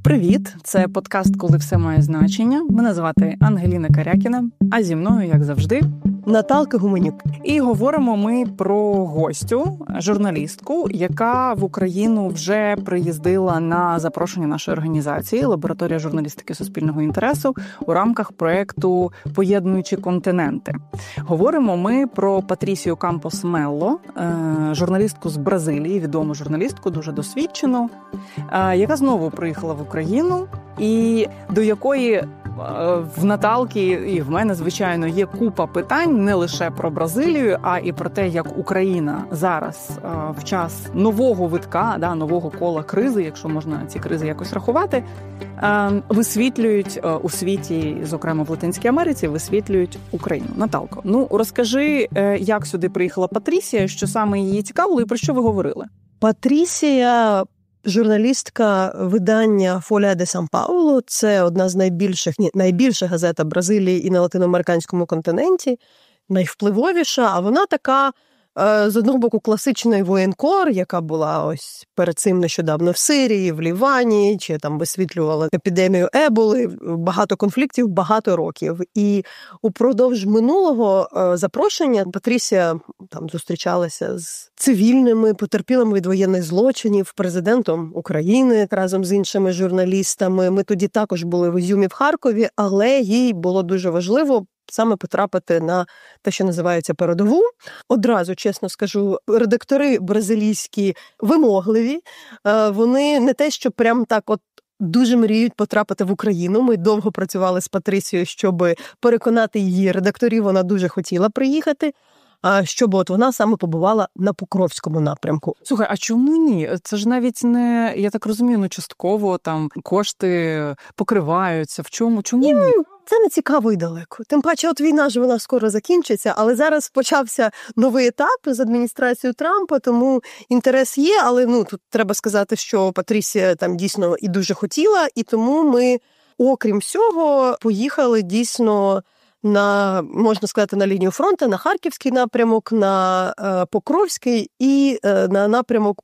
Привіт! Це подкаст «Коли все має значення». Мене звати Ангеліна Карякіна, а зі мною, як завжди, Наталка Гуменюк. І говоримо ми про гостю, журналістку, яка в Україну вже приїздила на запрошення нашої організації «Лабораторія журналістики суспільного інтересу» у рамках проєкту «Поєднуючи континенти». Говоримо ми про Патрісію Кампос Мелло, журналістку з Бразилії, відому журналістку, дуже досвідчену, яка знову приїхала в Україну і до якої в Наталки і в мене, звичайно, є купа питань не лише про Бразилію, а і про те, як Україна зараз в час нового витка, нового кола кризи, якщо можна ці кризи якось рахувати, висвітлюють у світі, зокрема в Латинській Америці, висвітлюють Україну. Наталко, розкажи, як сюди приїхала Патрісія, що саме її цікавило і про що ви говорили? Патрісія – журналістка видання «Фолія де Сан-Паулу». Це одна з найбільша газета Бразилії і на латиноамериканському континенті, найвпливовіша, а вона така, з одного боку, класичний воєнкор, яка була ось перед цим нещодавно в Сирії, в Лівані, чи там висвітлювала епідемію Еболи, багато конфліктів, багато років. І упродовж минулого запрошення Патрісія там зустрічалася з цивільними, потерпілими від воєнних злочинів, президентом України разом з іншими журналістами. Ми тоді також були в Ізюмі в Харкові, але їй було дуже важливо саме потрапити на те, що називається передову. Одразу, чесно скажу, редактори бразилійські вимогливі. Вони не те, що прям так от дуже мріють потрапити в Україну. Ми довго працювали з Патрісією, щоб переконати її редакторів. Вона дуже хотіла приїхати. Щоб от вона саме побувала на Покровському напрямку. Слухай, а чому ні? Це ж навіть не, я так розумію, частково там кошти покриваються. Чому ні? Це не цікаво і далеко. Тим паче, от війна ж вона скоро закінчиться, але зараз почався новий етап з адміністрацією Трампа, тому інтерес є, але тут треба сказати, що Патрісія там дійсно і дуже хотіла, і тому ми, окрім всього, поїхали дійсно можна сказати, на лінію фронту, на Харківський напрямок, на Покровський і на напрямок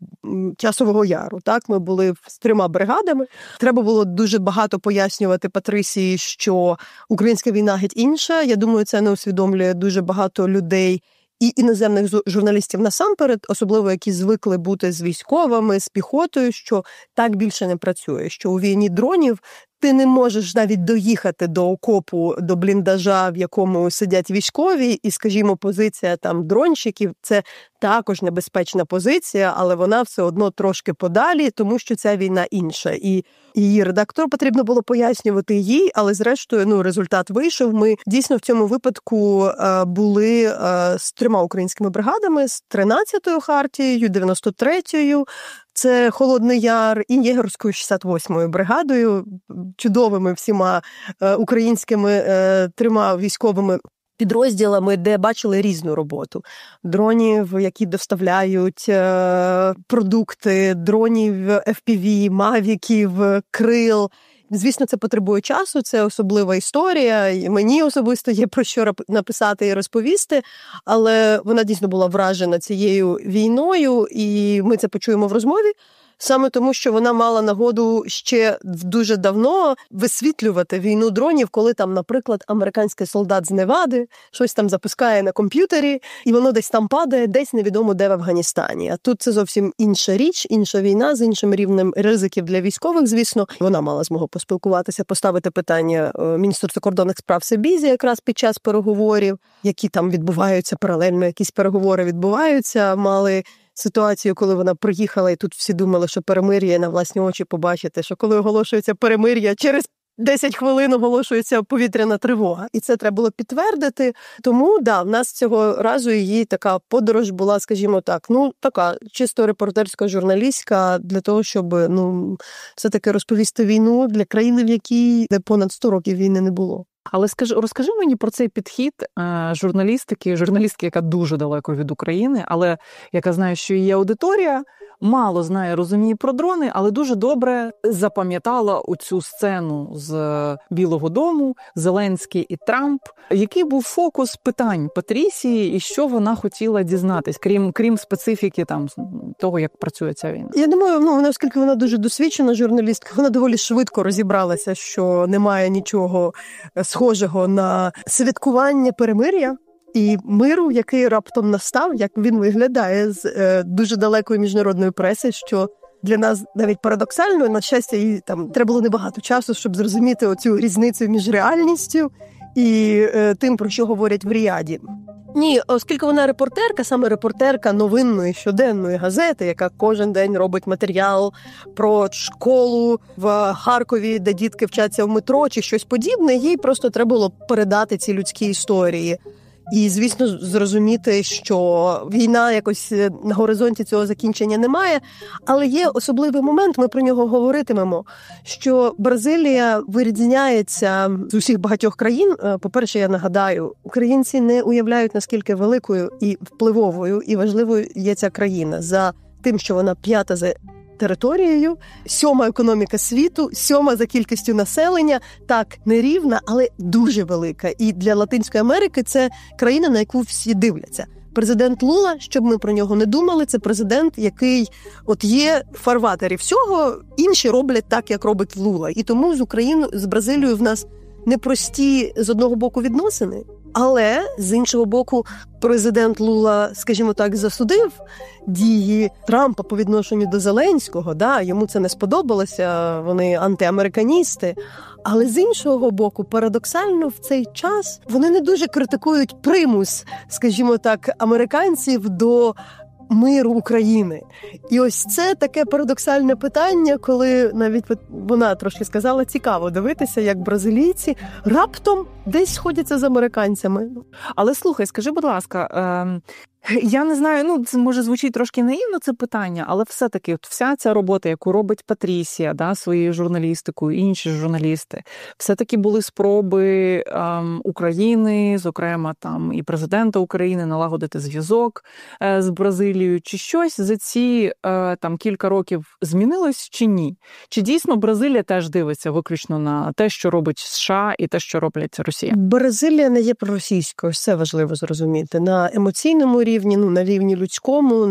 Часового Яру. Так, ми були з 3 бригадами. Треба було дуже багато пояснювати Патрісії, що українська війна геть інша. Я думаю, це не усвідомлює дуже багато людей і іноземних журналістів насамперед, особливо які звикли бути з військовими, з піхотою, що так більше не працює, що у війні дронів ти не можеш навіть доїхати до окопу, до бліндажа, в якому сидять військові, і, скажімо, позиція там дронщиків – це також небезпечна позиція, але вона все одно трошки подалі, тому що ця війна інша. І її редактору потрібно було пояснювати їй, але зрештою, результат вийшов. Ми дійсно в цьому випадку були з 3 українськими бригадами, з 13-ю хартією, 93-ю, це Холодний Яр, і Єгерською 68-ю бригадою, чудовими всіма українськими 3 військовими підрозділами, де бачили різну роботу. Дронів, які доставляють продукти, дронів FPV, мавіків, крил. Звісно, це потребує часу, це особлива історія, і мені особисто є про що написати і розповісти, але вона дійсно була вражена цією війною, і ми це почуємо в розмові. Саме тому, що вона мала нагоду ще дуже давно висвітлювати війну дронів, коли там, наприклад, американський солдат з Невади щось там запускає на комп'ютері, і воно десь там падає, десь невідомо де в Афганістані. А тут це зовсім інша річ, інша війна з іншим рівнем ризиків для військових, звісно. Вона мала змогу поспілкуватися, поставити питання Міністерству закордонних справ Сибізі якраз під час переговорів, які там відбуваються паралельно, якісь переговори відбуваються, мали ситуацію, коли вона приїхала, і тут всі думали, що перемир'я, на власні очі побачити, що коли оголошується перемир'я, через 10 хвилин оголошується повітряна тривога. І це треба було підтвердити. Тому, в нас цього разу її така подорож була, скажімо так, така чисто репортерська, журналістська, для того, щоб, все-таки розповісти війну для країни, в якій понад 100 років війни не було. Але розкажи мені про цей підхід журналістки, яка дуже далеко від України, але яка знає, що є аудиторія, мало знає, розуміє про дрони, але дуже добре запам'ятала оцю сцену з Білого дому, Зеленський і Трамп. Який був фокус питань Патрісії і що вона хотіла дізнатись, крім специфіки там того, як працює ця війна? Я думаю, оскільки вона дуже досвідчена журналістка, вона доволі швидко розібралася, що немає нічого схожого на святкування перемир'я і миру, який раптом настав, як він виглядає з дуже далекої міжнародної преси, що для нас навіть парадоксально, на щастя, їй там треба було небагато часу, щоб зрозуміти оцю різницю між реальністю і тим, про що говорять в Ріяді. Ні, оскільки вона репортерка, саме репортерка новинної щоденної газети, яка кожен день робить матеріал про школу в Харкові, де дітки вчаться в метро чи щось подібне, їй просто треба було передати ці людські історії. І, звісно, зрозуміти, що війна якось на горизонті цього закінчення немає. Але є особливий момент, ми про нього говоритимемо, що Бразилія вирізняється з усіх багатьох країн. По-перше, я нагадаю, українці не уявляють, наскільки великою і впливовою і важливою є ця країна за тим, що вона п'ята за територією, 7-ма економіка світу, 7-ма за кількістю населення, так, нерівна, але дуже велика. І для Латинської Америки це країна, на яку всі дивляться. Президент Лула, щоб ми про нього не думали, це президент, який от є в фарватері всього, інші роблять так, як робить Лула. І тому з Бразилією в нас непрості з одного боку відносини, але з іншого боку президент Лула, скажімо так, засудив дії Трампа по відношенню до Зеленського, йому це не сподобалося, вони антиамериканісти. Але з іншого боку, парадоксально, в цей час вони не дуже критикують примус, скажімо так, американців до миру України. І ось це таке парадоксальне питання, коли навіть вона трошки сказала, цікаво дивитися, як бразилійці раптом десь сходяться з американцями. Але слухай, скажи, будь ласка, я не знаю, це може звучить трошки наївно це питання, але все-таки вся ця робота, яку робить Патрісія, своєю журналістикою, інші журналісти, все-таки були спроби України, зокрема там і президента України, налагодити зв'язок з Бразилією. Чи щось за ці там кілька років змінилось чи ні? Чи дійсно Бразилія теж дивиться виключно на те, що робить США і те, що роблять Росія? Бразилія не є проросійською, це важливо зрозуміти. На емоційному рівні, на рівні людському,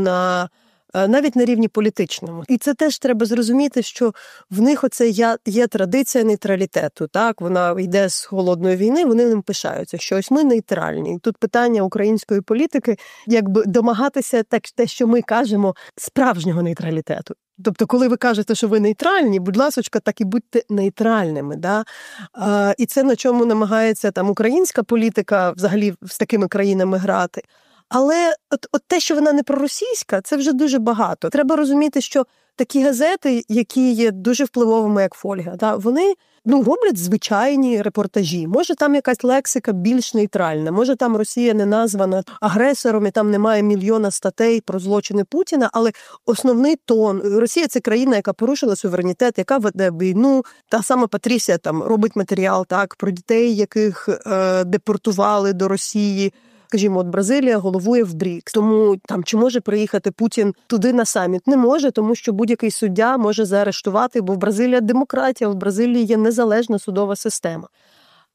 навіть на рівні політичному. І це теж треба зрозуміти, що в них оце є традиція нейтралітету. Так? Вона йде з холодної війни, вони ним пишаються, що ось ми нейтральні. І тут питання української політики, якби домагатися те, що ми кажемо, справжнього нейтралітету. Тобто, коли ви кажете, що ви нейтральні, будь ласочка, так і будьте нейтральними. Да? І це на чому намагається там українська політика взагалі з такими країнами грати. Але от те, що вона не проросійська, це вже дуже багато. Треба розуміти, що такі газети, які є дуже впливовими, як Фольга, вони роблять звичайні репортажі. Може, там якась лексика більш нейтральна, може, там Росія не названа агресором, і там немає мільйона статей про злочини Путіна, але основний тон. Росія – це країна, яка порушила суверенітет, яка веде війну. Та сама Патрісія там робить матеріал про дітей, яких депортували до Росії. Скажімо, Бразилія головує в BRICS, тому там чи може приїхати Путін туди на саміт? Не може, тому що будь-який суддя може заарештувати, бо в Бразилії демократія, в Бразилії є незалежна судова система.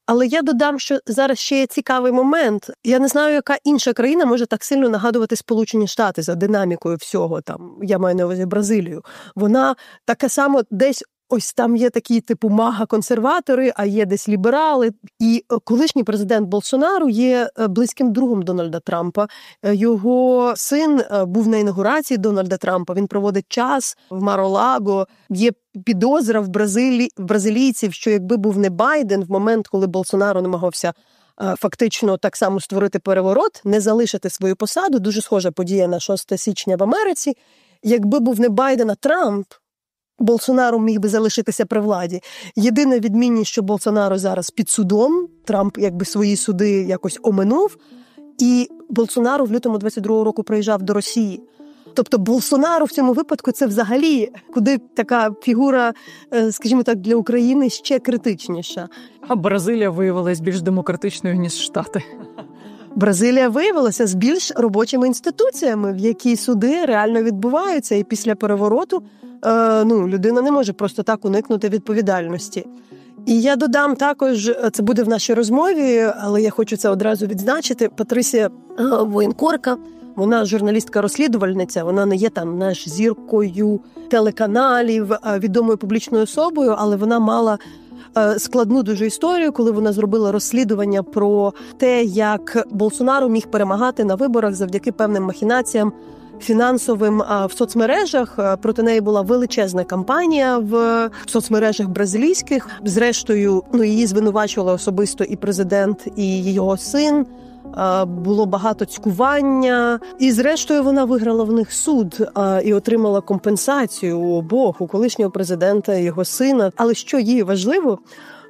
Але я додам, що зараз ще є цікавий момент. Я не знаю, яка інша країна може так сильно нагадувати Сполучені Штати за динамікою всього, я маю на увазі Бразилію. Вона така само десь ось там є такі типу мага-консерватори, а є десь ліберали. І колишній президент Болсонару є близьким другом Дональда Трампа. Його син був на інаугурації Дональда Трампа. Він проводить час в Мар-а-Лаго. Є підозра в бразилійців, що якби був не Байден в момент, коли Болсонару намагався фактично так само створити переворот, не залишити свою посаду. Дуже схожа подія на 6 січня в Америці. Якби був не Байден, а Трамп, Болсонару міг би залишитися при владі. Єдина відмінність, що Болсонару зараз під судом, Трамп якби свої суди якось оминув, і Болсонару в лютому 22-го року приїжджав до Росії. Тобто Болсонару в цьому випадку це взагалі куди така фігура, скажімо так, для України ще критичніша. А Бразилія виявилась більш демократичною, ніж Штати. Бразилія виявилася з більш робочими інституціями, в які суди реально відбуваються, і після перевороту людина не може просто так уникнути відповідальності. І я додам також, це буде в нашій розмові, але я хочу це одразу відзначити, Патрисія воєнкорка, вона журналістка-розслідувальниця, вона не є там зіркою телеканалів, відомою публічною особою, але вона мала складну дуже історію, коли вона зробила розслідування про те, як Болсонaro міг перемагати на виборах завдяки певним махінаціям фінансовим в соцмережах. Проти неї була величезна кампанія в соцмережах бразилійських. Зрештою, її звинувачували особисто і президент, і його син. Було багато цькування. І зрештою вона виграла в них суд і отримала компенсацію у обох, у колишнього президента і його сина. Але що їй важливо,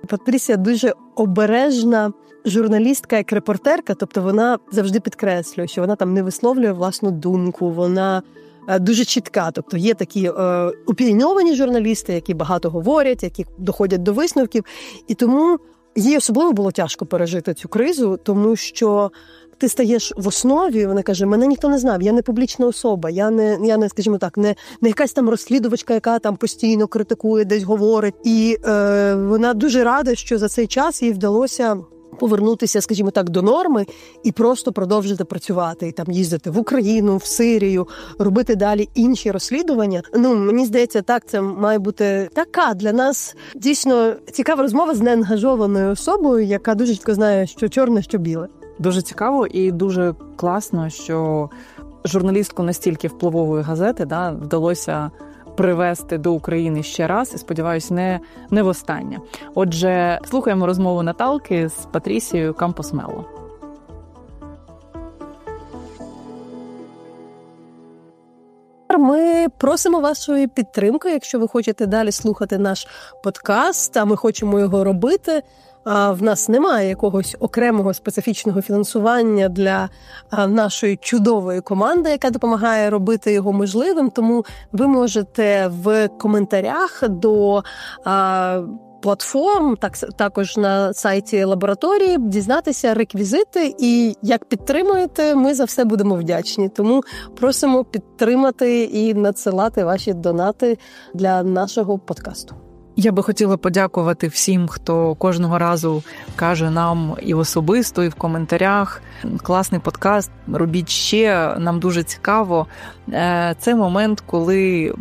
Патрісія дуже обережна журналістка, як репортерка, тобто вона завжди підкреслює, що вона там не висловлює власну думку, вона дуже чітка. Тобто є такі опінійовані журналісти, які багато говорять, які доходять до висновків. І тому їй особливо було тяжко пережити цю кризу, тому що ти стаєш в основі, вона каже, мене ніхто не знав, я не публічна особа, я не скажімо так, не якась там розслідувачка, яка там постійно критикує, десь говорить. І вона дуже рада, що за цей час їй вдалося повернутися, скажімо так, до норми і просто продовжити працювати. І там їздити в Україну, в Сирію, робити далі інші розслідування. Мені здається, так, це має бути така для нас дійсно цікава розмова з неангажованою особою, яка дуже чітко знає, що чорне, що біле. Дуже цікаво і дуже класно, що журналістку настільки впливової газети вдалося привезти до України ще раз, і, сподіваюся, не востаннє. Отже, слухаємо розмову Наталки з Патрісією Кампос Мелло. Ми просимо вашої підтримки, якщо ви хочете далі слухати наш подкаст, а ми хочемо його робити. В нас немає якогось окремого специфічного фінансування для нашої чудової команди, яка допомагає робити його можливим, тому ви можете в коментарях до платформ, також на сайті лабораторії, дізнатися реквізити, і як підтримуєте, ми за все будемо вдячні. Тому просимо підтримати і надсилати ваші донати для нашого подкасту. Я би хотіла подякувати всім, хто кожного разу каже нам і особисто, і в коментарях. Класний подкаст, робіть ще, нам дуже цікаво. Це момент, коли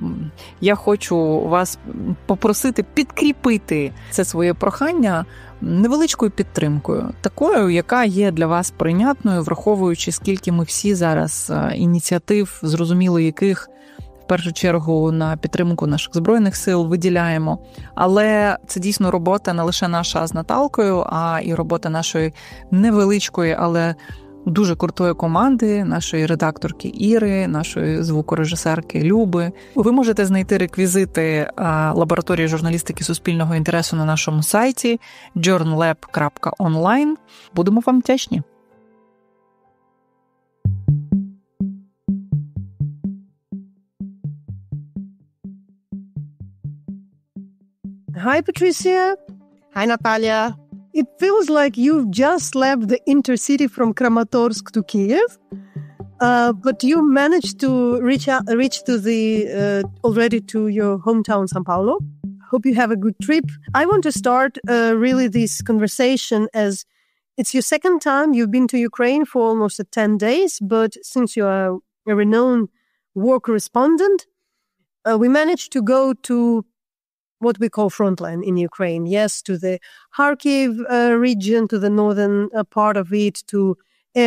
я хочу вас попросити підкріпити це своє прохання невеличкою підтримкою, такою, яка є для вас прийнятною, враховуючи, скільки ми всі зараз ініціатив, зрозуміло яких, в першу чергу на підтримку наших Збройних сил виділяємо. Але це дійсно робота не лише наша з Наталкою, а і робота нашої невеличкої, але дуже крутої команди, нашої редакторки Іри, нашої звукорежисерки Люби. Ви можете знайти реквізити лабораторії журналістики суспільного інтересу на нашому сайті journallab.online. Будемо вам вдячні. Hi, Patricia. Hi, Natalia. It feels like you've just left the intercity from Kramatorsk to Kiev, but you managed to reach to the already to your hometown, São Paulo. Hope you have a good trip. I want to start really this conversation as it's your second time you've been to Ukraine for almost 10 days, but since you are a renowned war correspondent, we managed to go to what we call frontline in Ukraine. Yes, to the Kharkiv region, to the northern part of it, to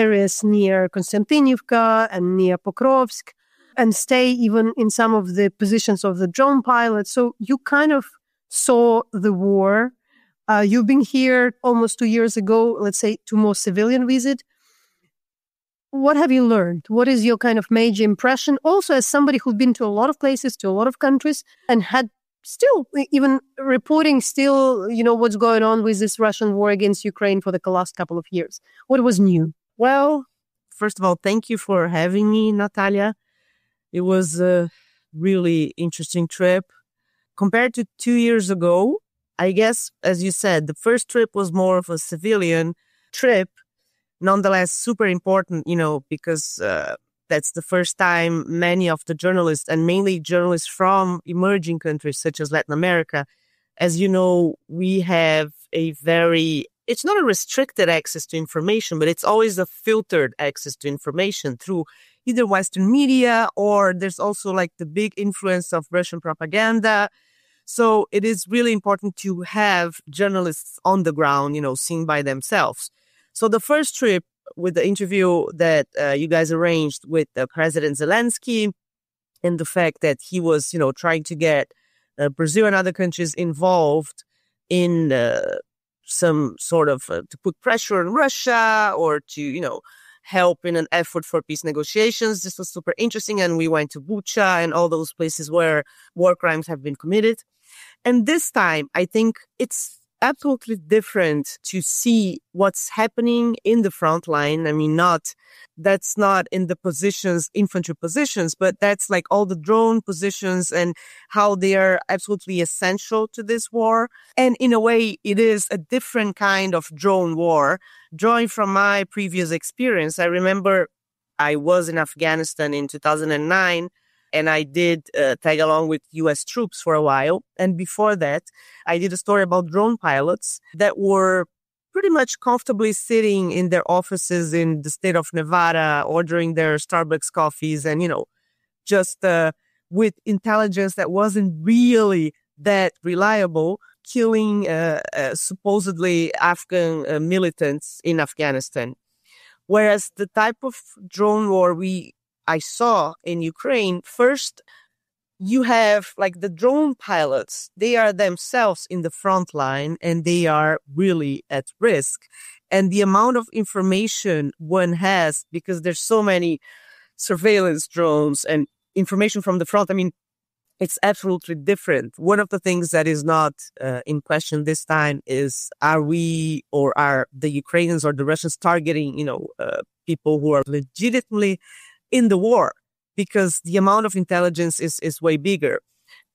areas near Konstantinivka and near Pokrovsk, and stay even in some of the positions of the drone pilots. So you kind of saw the war. You've been here almost 2 years ago, let's say, to more civilian visit. What have you learned? What is your kind of major impression? Also, as somebody who's been to a lot of places, to a lot of countries, and had still even reporting what's going on with this Russian war against Ukraine for the last couple of years. What was new? Well, first of all, thank you for having me, Natalia. It was a really interesting trip. Compared to 2 years ago, I guess, as you said, the first trip was more of a civilian trip. nonetheless super important, because that's the first time many of the journalists, and mainly journalists from emerging countries such as Latin America, as you know, we have it's not a restricted access to information, but it's always a filtered access to information through either Western media, or there's also like the big influence of Russian propaganda. So it is really important to have journalists on the ground, seen by themselves. So the first trip with the interview that you guys arranged with President Zelensky, and the fact that he was, trying to get Brazil and other countries involved in some sort of to put pressure on Russia, or to, help in an effort for peace negotiations. This was super interesting. And we went to Bucha and all those places where war crimes have been committed. And this time, I think it's absolutely different to see what's happening in the front line. I mean, that's not in the positions, infantry positions, but that's like all the drone positions and how they are absolutely essential to this war. And in a way, it is a different kind of drone war. Drawing from my previous experience, I remember I was in Afghanistan in 2009, and I did tag along with U.S. troops for a while. And before that, I did a story about drone pilots that were pretty much comfortably sitting in their offices in the state of Nevada, ordering their Starbucks coffees and, just with intelligence that wasn't really that reliable, killing supposedly Afghan militants in Afghanistan. Whereas the type of drone war I saw in Ukraine, first, you have like the drone pilots, they are themselves in the front line and they are really at risk. And the amount of information one has, because there's so many surveillance drones and information from the front, I mean, it's absolutely different. One of the things that is not in question this time is, are we or are the Ukrainians or the Russians targeting, people who are legitimately in the war, because the amount of intelligence is way bigger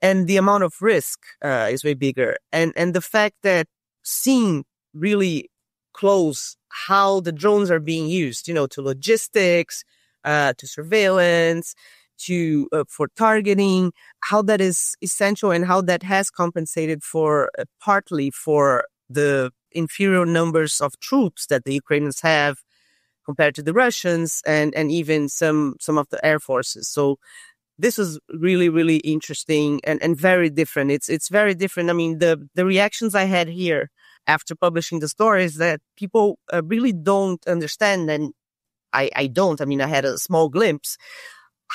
and the amount of risk is way bigger. And the fact that seeing really close how the drones are being used, to logistics, to surveillance, to for targeting, how that is essential and how that has compensated for partly for the inferior numbers of troops that the Ukrainians have compared to the Russians and even some of the air forces. So this is really, really interesting and very different. It's very different. I mean, the reactions I had here after publishing the story is that people really don't understand, and I don't. I mean, I had a small glimpse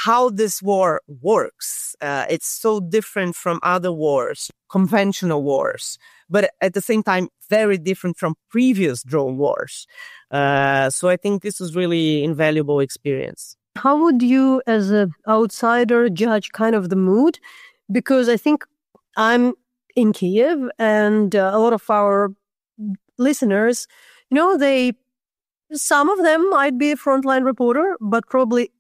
how this war works. It's so different from other wars, conventional wars, but at the same time, very different from previous drone wars. So I think this is really invaluable experience. How would you, as an outsider, judge kind of the mood? Because I think I'm in Kiev, and a lot of our listeners, some of them might be a frontline reporter, but probably,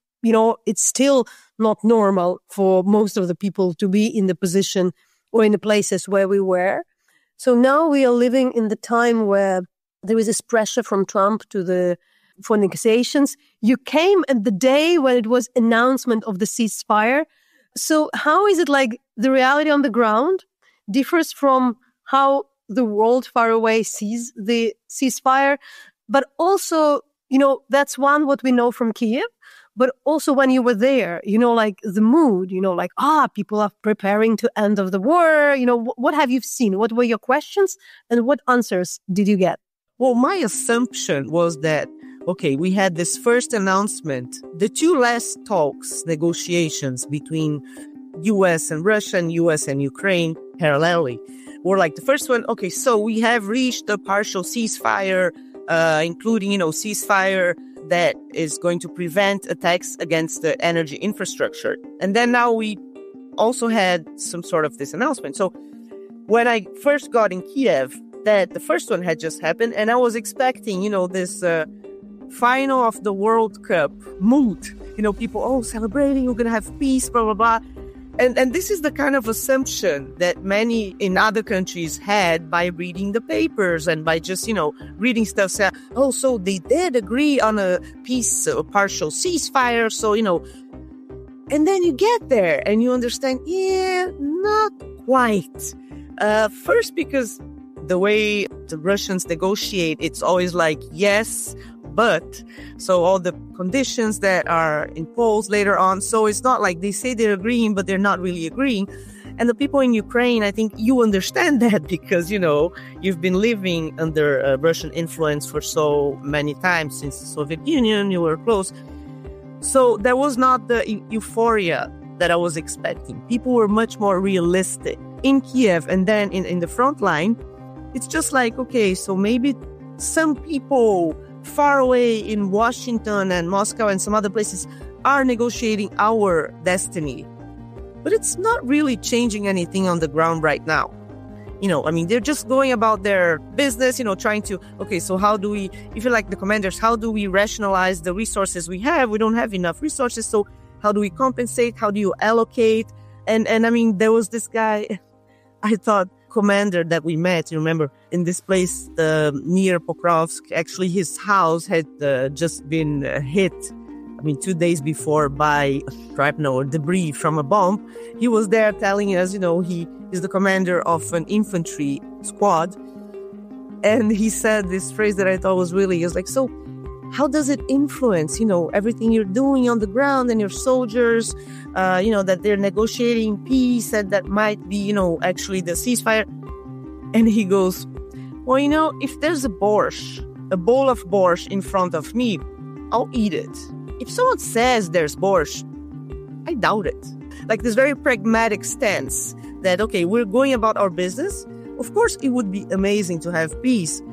it's still not normal for most of the people to be in the position or in the places where we were. So now we are living in the time where there is this pressure from Trump for negotiations. You came at the day when it was announcement of the ceasefire. So how is it like the reality on the ground differs from how the world far away sees the ceasefire? But also, that's what we know from Kiev. But also when you were there, like the mood, people are preparing to end of the war. What have you seen? What were your questions and what answers did you get? Well, my assumption was that, okay, we had this first announcement, the two last talks, negotiations between U.S. and Russia and U.S. and Ukraine parallelly were like the first one. Okay, so we have reached a partial ceasefire, including, ceasefire that is going to prevent attacks against the energy infrastructure. And then now we also had some sort of this announcement. So when I first got in Kiev, that the first one had just happened, and I was expecting, this final of the World Cup mood. People, celebrating, we're going to have peace, blah, blah, blah. And this is the kind of assumption that many in other countries had by reading the papers and by just, reading stuff. Say, oh, so they did agree on a peace, a partial ceasefire. So, and then you get there and you understand, not quite. First, because the way the Russians negotiate, it's always like, yes, but. So all the conditions that are imposed later on. So it's not like they say they're agreeing, but they're not really agreeing. And the people in Ukraine, I think you understand that because, you've been living under Russian influence for so many times since the Soviet Union, you were close. So there was not the euphoria that I was expecting. People were much more realistic. In Kiev and then in the front line, it's just like, okay, so maybe some people far away in Washington and Moscow and some other places are negotiating our destiny. But it's not really changing anything on the ground right now. They're just going about their business, trying to, okay, so how do we, if you're like the commanders, how do we rationalize the resources we have? We don't have enough resources. So how do we compensate? How do you allocate? And there was this guy, I thought, commander that we met, you remember, in this place near Pokrovsk. Actually, his house had just been hit, 2 days before by shrapnel or debris from a bomb. He was there telling us, he is the commander of an infantry squad. And he said this phrase that I thought was really, he was like, so how does it influence, everything you're doing on the ground and your soldiers, that they're negotiating peace and that might be, actually the ceasefire. And he goes, well, if there's a bowl of borscht in front of me, I'll eat it. If someone says there's borscht, I doubt it. Like this very pragmatic stance that, okay, we're going about our business. Of course, it would be amazing to have peace,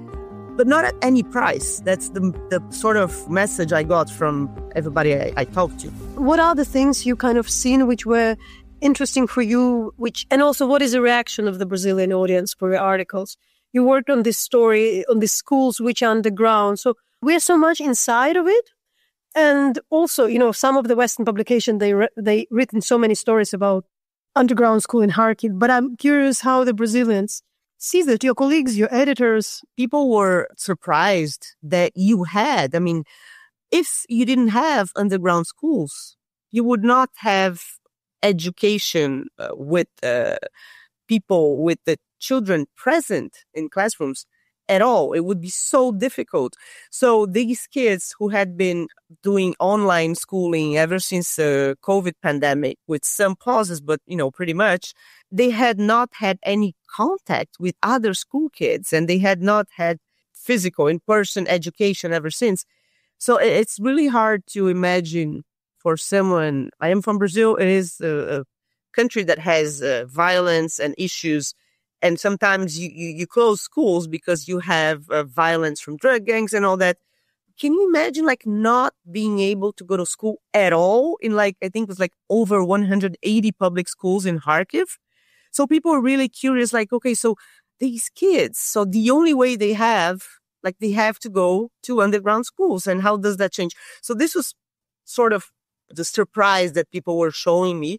but not at any price. That's the sort of message I got from everybody I talked to. What are the things you kind of seen which were interesting for you, and also what is the reaction of the Brazilian audience for your articles? You worked on this story, on these schools which are underground. So we're so much inside of it. And also, some of the Western publications, they written so many stories about underground school in Kharkiv. But I'm curious how the Brazilians see that, your colleagues, your editors. People were surprised that you had. If you didn't have underground schools, you would not have education with people, with the children present in classrooms at all. It would be so difficult. So these kids who had been doing online schooling ever since the COVID pandemic, with some pauses, but, pretty much, they had not had any contact with other school kids, and they had not had physical, in-person education ever since. So it's really hard to imagine for someone. I am from Brazil. It is a country that has violence and issues. And sometimes you close schools because you have violence from drug gangs and all that. Can you imagine not being able to go to school at all in I think it was over 180 public schools in Kharkiv? So people are really curious, okay, so these kids, so the only way they have to go to underground schools, and how does that change? So this was sort of the surprise that people were showing me.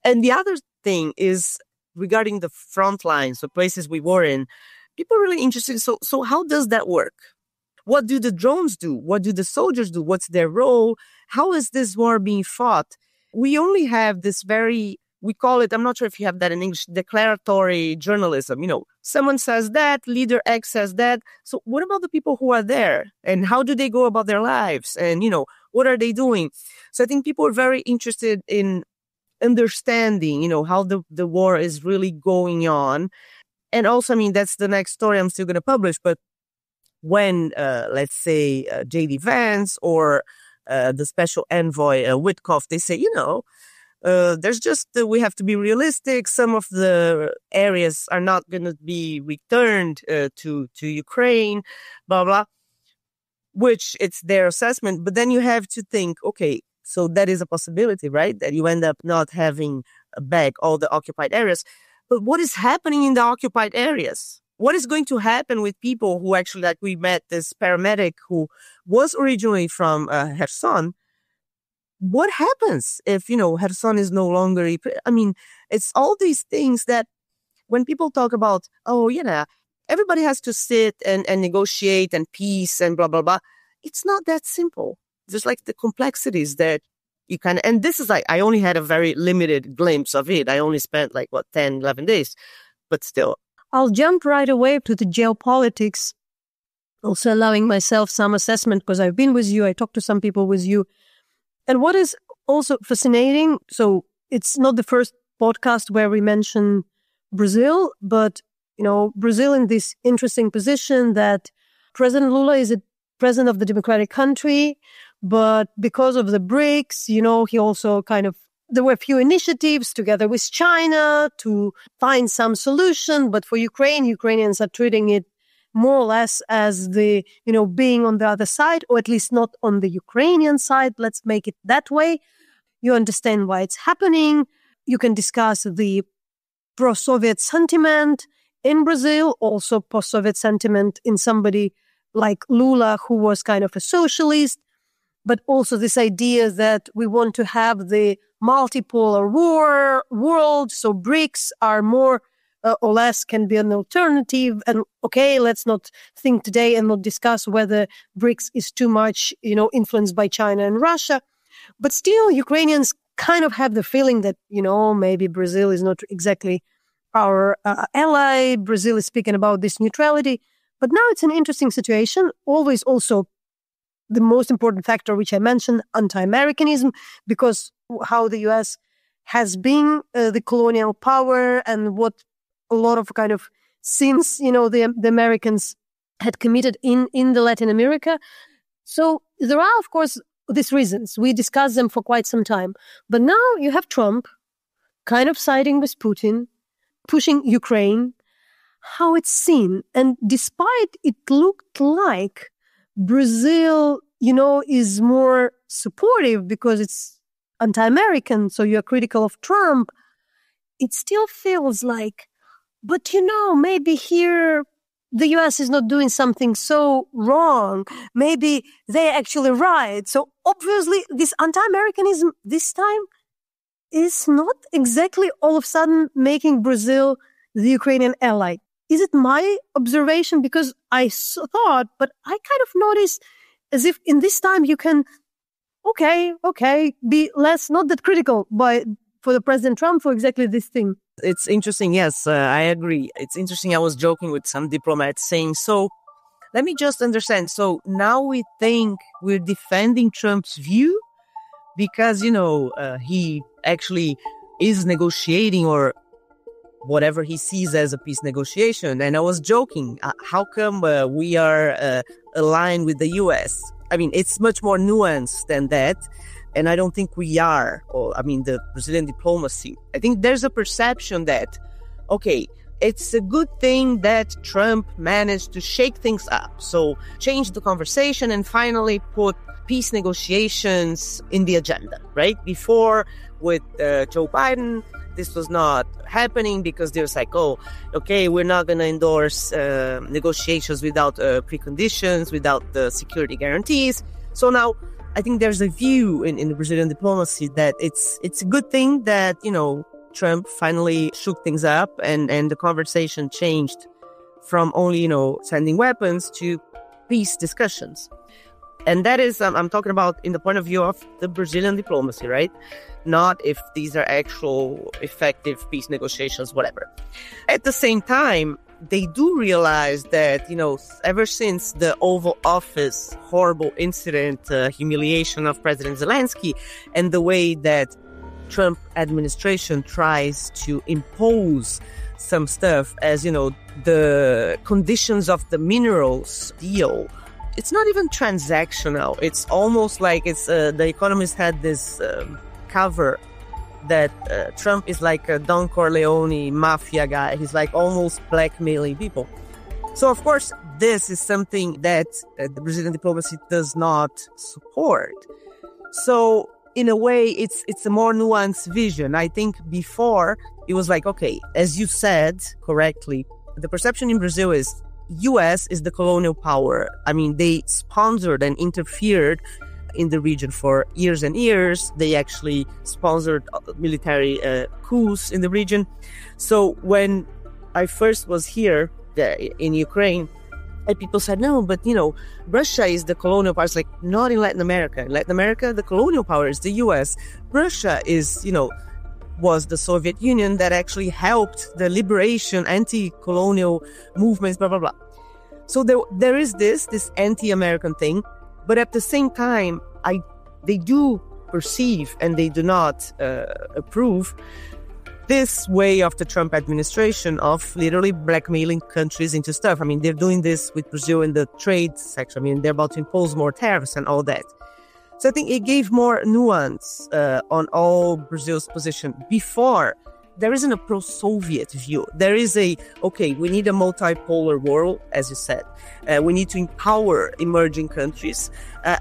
And the other thing is, regarding the front lines, the places we were in, people are really interested. So how does that work? What do the drones do? What do the soldiers do? What's their role? How is this war being fought? We only have this we call it, I'm not sure if you have that in English, declaratory journalism. Someone says that, leader X says that. So what about the people who are there? And how do they go about their lives? And, what are they doing? So I think people are very interested in understanding, how the war is really going on. And also, that's the next story I'm still going to publish. But when, let's say, J.D. Vance or the special envoy Witkoff, they say, there's just, we have to be realistic. Some of the areas are not going to be returned to Ukraine, blah, blah, which it's their assessment. But then you have to think, okay, so that is a possibility, right? That you end up not having back all the occupied areas. But what is happening in the occupied areas? What is going to happen with people who actually, we met this paramedic who was originally from Kherson, what happens if, her son is no longer... it's all these things that when people talk about, everybody has to sit and negotiate and peace and blah, blah, blah. It's not that simple. There's like the complexities that you can... And this is like, I only had a very limited glimpse of it. I only spent 10, 11 days, but still. I'll jump right away to the geopolitics, also allowing myself some assessment because I've been with you. I talked to some people with you. And what is also fascinating, so it's not the first podcast where we mention Brazil, but, Brazil in this interesting position that President Lula is a president of the democratic country, but because of the BRICS, he also there were a few initiatives together with China to find some solution, but for Ukraine, Ukrainians are treating it more or less as the, being on the other side, or at least not on the Ukrainian side. Let's make it that way. You understand why it's happening. You can discuss the pro-Soviet sentiment in Brazil, also post-Soviet sentiment in somebody like Lula, who was kind of a socialist, but also this idea that we want to have the multipolar world, so BRICS are more or less can be an alternative. And okay, let's not think today and not discuss whether BRICS is too much, influenced by China and Russia. But still, Ukrainians kind of have the feeling that, maybe Brazil is not exactly our ally. Brazil is speaking about this neutrality. But now it's an interesting situation. Always also the most important factor, which I mentioned, anti-Americanism, because how the U.S. has been the colonial power and what a lot of sins, the Americans had committed in the Latin America. So there are, of course, these reasons. We discussed them for quite some time. But now you have Trump kind of siding with Putin, pushing Ukraine, how it's seen. And despite it looked like Brazil, is more supportive because it's anti-American, so you're critical of Trump, it still feels like, but maybe here the US is not doing something so wrong. Maybe they're actually right. So obviously this anti-Americanism this time is not exactly all of a sudden making Brazil the Ukrainian ally. Is it my observation? Because I thought, but I kind of noticed as if in this time you can, be less, not that critical for the President Trump for exactly this thing. It's interesting. Yes, I agree. It's interesting. I was joking with some diplomats saying, so let me just understand. So now we think we're defending Trump's view because, he actually is negotiating or whatever he sees as a peace negotiation. And I was joking, how come we are aligned with the U.S.? I mean, it's much more nuanced than that. And I don't think we are, the Brazilian diplomacy. I think there's a perception that, okay, it's a good thing that Trump managed to shake things up. So change the conversation and finally put peace negotiations in the agenda, right? Before with Joe Biden, this was not happening because they was like, we're not going to endorse negotiations without preconditions, without the security guarantees. So now I think there's a view in the Brazilian diplomacy that it's a good thing that, Trump finally shook things up and the conversation changed from only, sending weapons to peace discussions. And that is, I'm talking about in the point of view of the Brazilian diplomacy, right? Not if these are actual effective peace negotiations, whatever. At the same time, they do realize that, ever since the Oval Office horrible incident, humiliation of President Zelensky, and the way that Trump administration tries to impose some stuff as, the conditions of the minerals deal, it's not even transactional. It's almost like The Economist had this cover that Trump is like a Don Corleone mafia guy. He's like almost blackmailing people. So, of course, this is something that the Brazilian diplomacy does not support. So, in a way, it's a more nuanced vision. I think before, it was like, okay, as you said correctly, the perception in Brazil is U.S. is the colonial power. I mean, they sponsored and interfered in the region for years and years. They actually sponsored military coups in the region. So when I first was here in Ukraine, and people said, no, but, Russia is the colonial power. It's like, not in Latin America. In Latin America, the colonial power is the U.S. Russia is, was the Soviet Union that actually helped the liberation, anti-colonial movements, blah, blah, blah. So there is this anti-American thing, but at the same time, they do perceive and they do not approve this way of the Trump administration of literally blackmailing countries into stuff. I mean, they're doing this with Brazil in the trade section. I mean, they're about to impose more tariffs and all that. So I think it gave more nuance on all Brazil's position. Before, there isn't a pro-Soviet view. There is we need a multipolar world, as you said. We need to empower emerging countries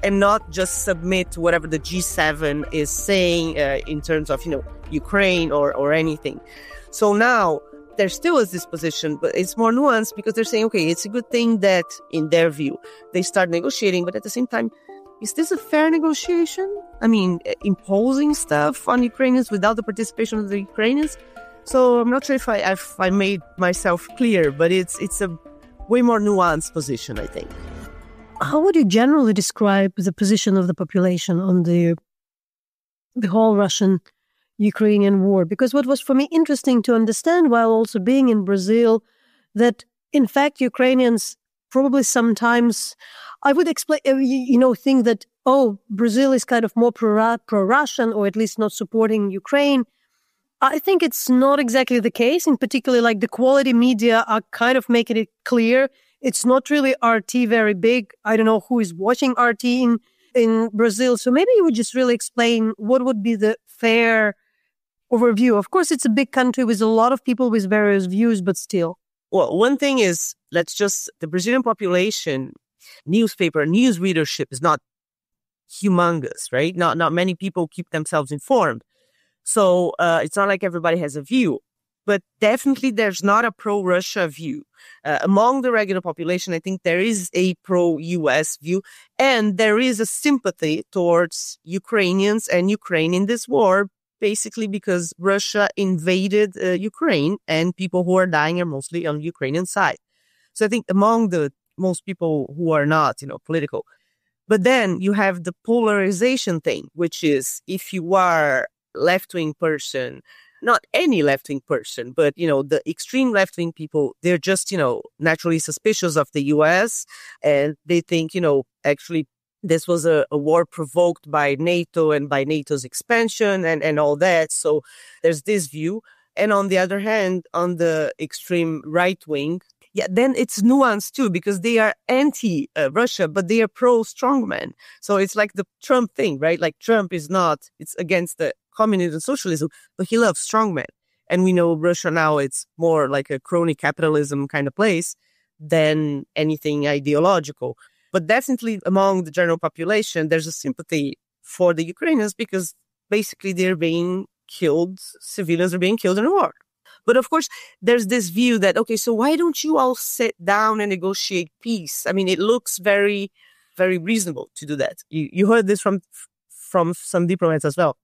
and not just submit to whatever the G7 is saying in terms of, Ukraine or anything. So now there still is this position, but it's more nuanced because they're saying, it's a good thing that, in their view, they start negotiating, but at the same time, is this a fair negotiation? I mean, imposing stuff on Ukrainians without the participation of the Ukrainians? So I'm not sure if I made myself clear, but it's a way more nuanced position, I think. How would you generally describe the position of the population on the whole Russian-Ukrainian war? Because what was for me interesting to understand while also being in Brazil, that in fact Ukrainians probably sometimes, I would explain, think that, Brazil is kind of more pro-Russian or at least not supporting Ukraine. I think it's not exactly the case. In particular, like the quality media are kind of making it clear. It's not really RT very big. I don't know who is watching RT in Brazil. So maybe you would just really explain what would be the fair overview. Of course, it's a big country with a lot of people with various views, but still. Well, one thing is, the Brazilian population, news readership is not humongous, right? Not many people keep themselves informed. So it's not like everybody has a view. But definitely there's not a pro-Russia view. Among the regular population, I think there is a pro-US view. And there is a sympathy towards Ukrainians and Ukraine in this war, basically because Russia invaded Ukraine and people who are dying are mostly on the Ukrainian side. So I think among the most people who are not, political. But then you have the polarization thing, which is if you are left-wing person, not any left-wing person, but, the extreme left-wing people, they're just, naturally suspicious of the U.S. and they think, actually this was a war provoked by NATO and by NATO's expansion and all that. So there's this view. And on the other hand, on the extreme right-wing, then it's nuanced too, because they are anti-Russia, but they are pro-strongman. So it's like the Trump thing, right? Like Trump it's against the communism and socialism, but he loves strongmen. And we know Russia now, it's more like a crony capitalism kind of place than anything ideological. But definitely among the general population, there's a sympathy for the Ukrainians because basically they're being killed, civilians are being killed in a war. But of course, there's this view that, so why don't you all sit down and negotiate peace? I mean, it looks very, very reasonable to do that. You heard this from some diplomats as well,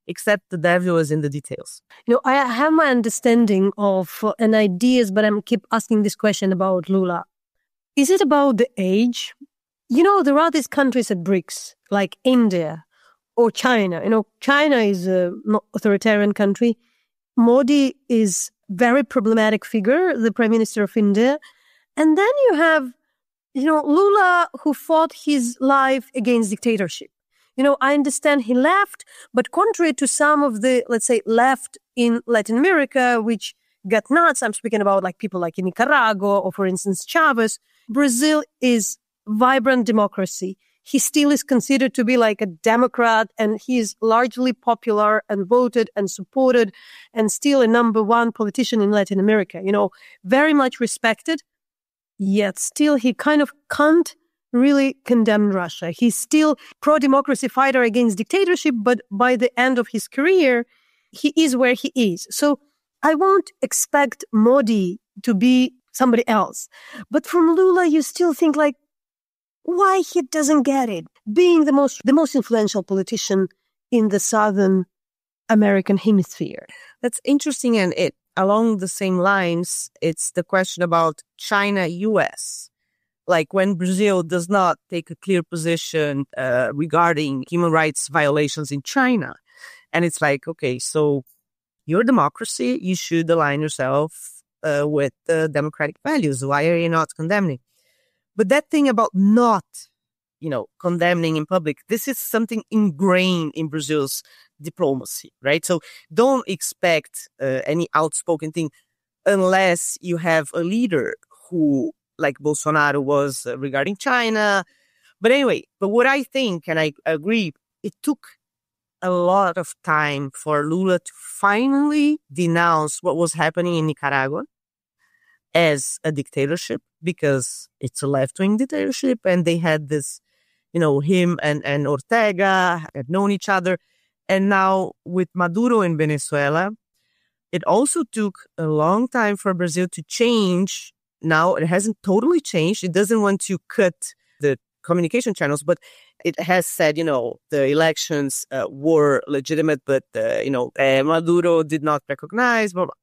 except the devil is in the details. I have my understanding of and ideas, but I'm keep asking this question about Lula. Is it about the age? There are these countries at BRICS, like India or China. China is a not authoritarian country. Modi is very problematic figure, the Prime Minister of India. And then you have, Lula, who fought his life against dictatorship. I understand he left, but contrary to some of the, let's say, left in Latin America, which got nuts, I'm speaking about like people like in Nicaragua or, for instance, Chavez, Brazil is vibrant democracy. He still is considered to be like a Democrat, and he is largely popular and voted and supported and still a number one politician in Latin America, very much respected. Yet still he kind of can't really condemn Russia. He's still pro-democracy fighter against dictatorship, but by the end of his career, he is where he is. So I won't expect Modi to be somebody else. But from Lula, you still think like, why he doesn't get it, being the most influential politician in the Southern American hemisphere. That's interesting, and it along the same lines, it's the question about China-US. Like when Brazil does not take a clear position regarding human rights violations in China. And it's like, okay, so you're a democracy, you should align yourself with the democratic values. Why are you not condemning? But that thing about not, condemning in public, this is something ingrained in Brazil's diplomacy, right? So don't expect any outspoken thing unless you have a leader who, like Bolsonaro was regarding China. But anyway, what I think, and I agree, it took a lot of time for Lula to finally denounce what was happening in Nicaragua as a dictatorship, because it's a left-wing dictatorship, and they had this, him and Ortega had known each other. And now with Maduro in Venezuela, it also took a long time for Brazil to change. Now it hasn't totally changed. It doesn't want to cut the communication channels, but it has said, the elections were legitimate, but, Maduro did not recognize, blah, blah.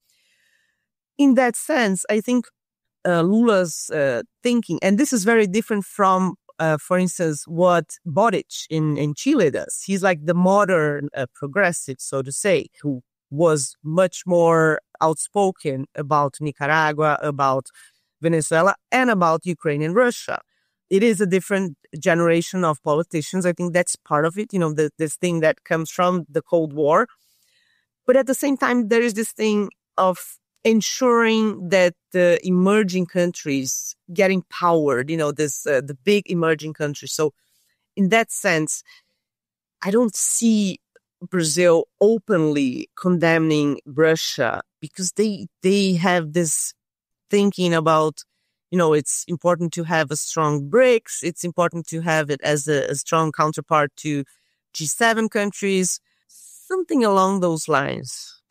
In that sense, I think Lula's thinking, and this is very different from, for instance, what Boric in Chile does. He's like the modern progressive, so to say, who was much more outspoken about Nicaragua, about Venezuela, and about Ukraine and Russia. It is a different generation of politicians. I think that's part of it, this thing that comes from the Cold War. But at the same time, there is this thing of ensuring that the emerging countries get empowered, the big emerging countries. So in that sense, I don't see Brazil openly condemning Russia, because they have this thinking about, it's important to have a strong BRICS. It's important to have it as a strong counterpart to G7 countries, something along those lines.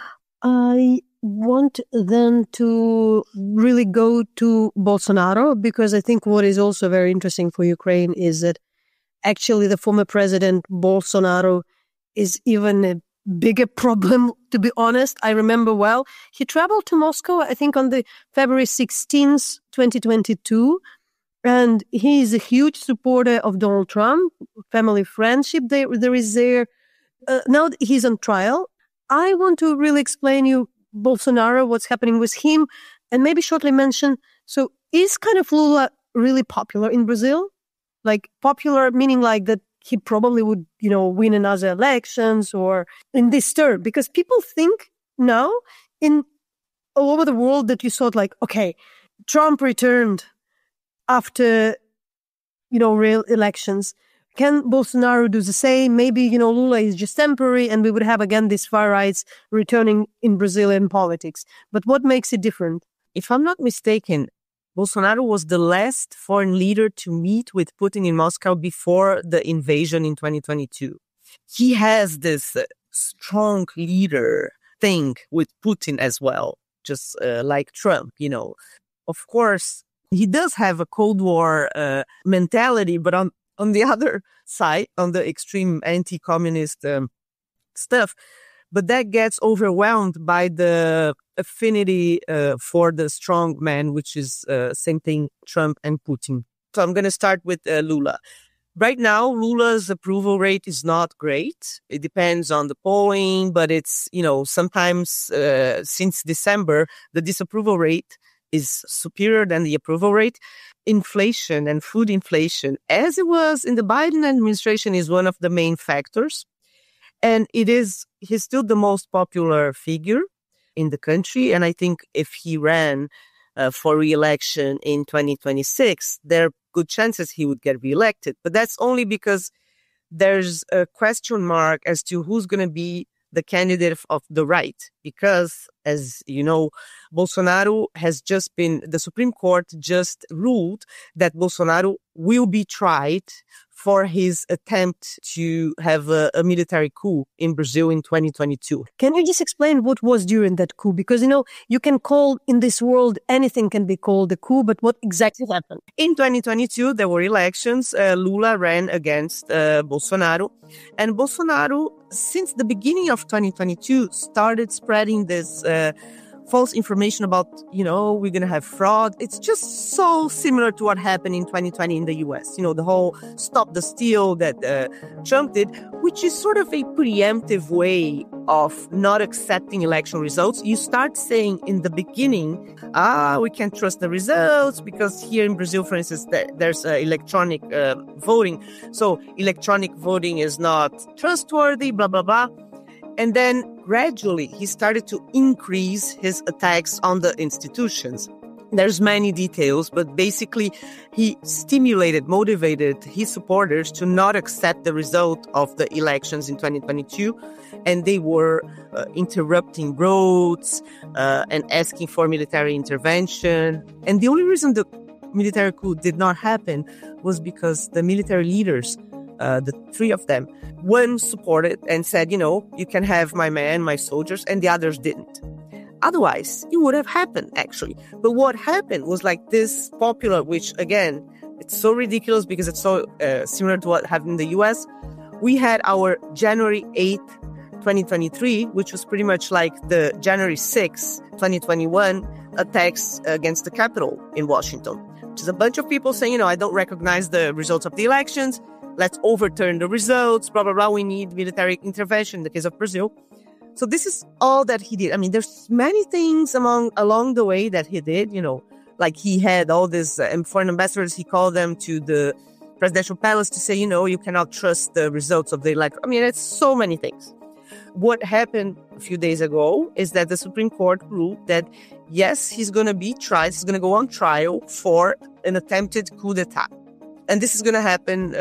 I want then to really go to Bolsonaro, because I think what is also very interesting for Ukraine is that actually the former president Bolsonaro is even a bigger problem, to be honest. I remember well, he traveled to Moscow, I think on the February 16th, 2022, and he is a huge supporter of Donald Trump, family friendship there is there. Now he's on trial. I want to really explain you Bolsonaro, what's happening with him, and maybe shortly mention, so is kind of Lula really popular in Brazil? Like popular meaning like that he probably would, win another elections or in this term, because people think now in all over the world that you thought like, okay, Trump returned after, real elections. Can Bolsonaro do the same? Maybe, Lula is just temporary and we would have again these far rights returning in Brazilian politics. But what makes it different? If I'm not mistaken, Bolsonaro was the last foreign leader to meet with Putin in Moscow before the invasion in 2022. He has this strong leader thing with Putin as well, just like Trump, Of course, he does have a Cold War mentality, but on the other side, on the extreme anti-communist stuff, but that gets overwhelmed by the affinity for the strong man, which is same thing, Trump and Putin. So I'm going to start with Lula. Right now, Lula's approval rate is not great. It depends on the polling, but it's, sometimes since December, the disapproval rate is superior than the approval rate. Inflation and food inflation, as it was in the Biden administration, is one of the main factors. And he's still the most popular figure in the country. And I think if he ran for re-election in 2026, there are good chances he would get re-elected. But that's only because there's a question mark as to who's going to be the candidate of the right. Because, as you know, Bolsonaro has just been, the Supreme Court just ruled that Bolsonaro will be tried for his attempt to have a military coup in Brazil in 2022. Can you just explain what was during that coup? Because, you can call in this world, anything can be called a coup, but what exactly happened? In 2022, there were elections. Lula ran against Bolsonaro. And Bolsonaro, since the beginning of 2022, started spreading this false information about, we're going to have fraud. It's just so similar to what happened in 2020 in the US. The whole stop the steal that Trump did, which is sort of a preemptive way of not accepting election results. You start saying in the beginning, we can't trust the results because here in Brazil, for instance, there's electronic voting. So electronic voting is not trustworthy, blah, blah, blah. And then gradually he started to increase his attacks on the institutions. There's many details, but basically he motivated his supporters to not accept the result of the elections in 2022. And they were interrupting roads and asking for military intervention. And the only reason the military coup did not happen was because the military leaders, the three of them, one supported and said, you can have my men, my soldiers, and the others didn't. Otherwise, it would have happened, actually. But what happened was like this popular, which again, it's so ridiculous because it's so similar to what happened in the US. We had our January 8th, 2023, which was pretty much like the January 6th, 2021 attacks against the Capitol in Washington, which is a bunch of people saying, I don't recognize the results of the elections. Let's overturn the results, blah, blah, blah. We need military intervention in the case of Brazil. So this is all that he did. I mean, there's many things along the way that he did, like he had all these foreign ambassadors. He called them to the presidential palace to say, you cannot trust the results of the election. I mean, it's so many things. What happened a few days ago is that the Supreme Court ruled that, yes, he's going to be tried. He's going to go on trial for an attempted coup d'etat. And this is going to happen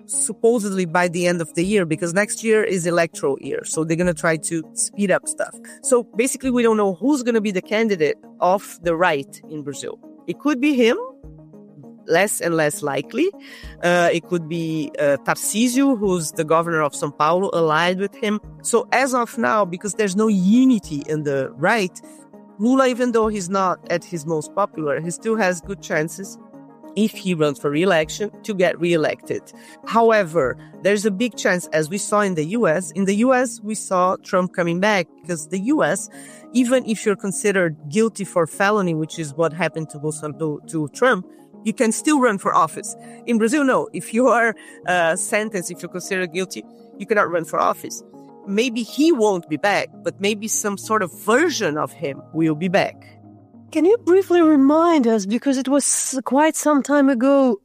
supposedly by the end of the year because next year is electoral year. So they're going to try to speed up stuff. So basically, we don't know who's going to be the candidate of the right in Brazil. It could be him, less and less likely. It could be Tarcísio, who's the governor of São Paulo, allied with him. So as of now, because there's no unity in the right, Lula, even though he's not at his most popular, he still has good chances if he runs for re-election, to get re-elected. However, there's a big chance, as we saw in the US. In the US, we saw Trump coming back because the US, even if you're considered guilty for felony, which is what happened to Trump, you can still run for office. In Brazil, no. If you are sentenced, if you're considered guilty, you cannot run for office. Maybe he won't be back, but maybe some sort of version of him will be back. Can you briefly remind us, because it was quite some time ago,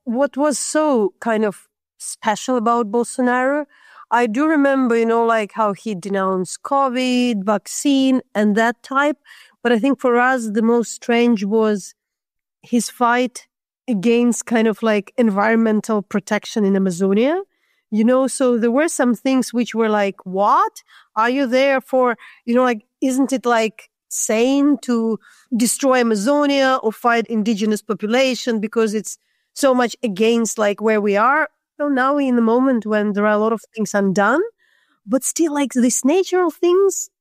what was so kind of special about Bolsonaro? I do remember, like how he denounced COVID, vaccine, and that type. But I think for us, the most strange was his fight against kind of like environmental protection in Amazonia. So there were some things which were like, what? Are you there for, isn't it like sane to destroy Amazonia or fight indigenous population because it's so much against like where we are? So now we're in the moment when there are a lot of things undone, but still like these natural things,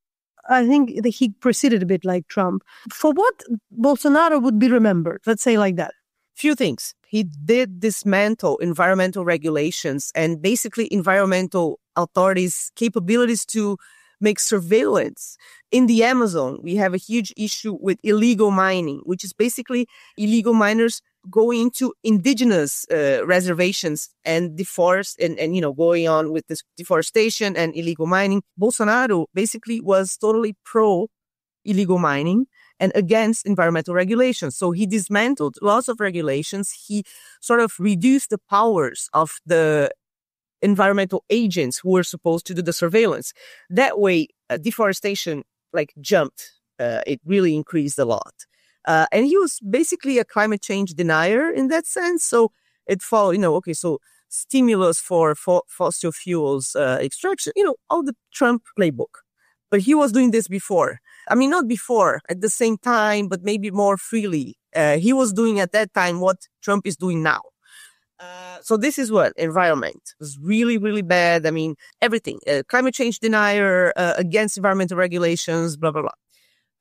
I think that he proceeded a bit like Trump. For what Bolsonaro would be remembered, let's say like that. Few things. He did dismantle environmental regulations and basically environmental authorities' capabilities to make surveillance. In the Amazon, we have a huge issue with illegal mining, which is basically illegal miners going into indigenous reservations and deforest and going on with this deforestation and illegal mining. Bolsonaro basically was totally pro illegal mining and against environmental regulations. So he dismantled lots of regulations. He sort of reduced the powers of the environmental agents who were supposed to do the surveillance. That way, deforestation jumped. It really increased a lot. And he was basically a climate change denier in that sense. So it followed, so stimulus for fossil fuels extraction, all the Trump playbook. But he was doing this before. I mean, not before, at the same time, but maybe more freely. He was doing at that time what Trump is doing now. So this is what environment was really, really bad. I mean, everything, climate change denier, against environmental regulations, blah, blah, blah.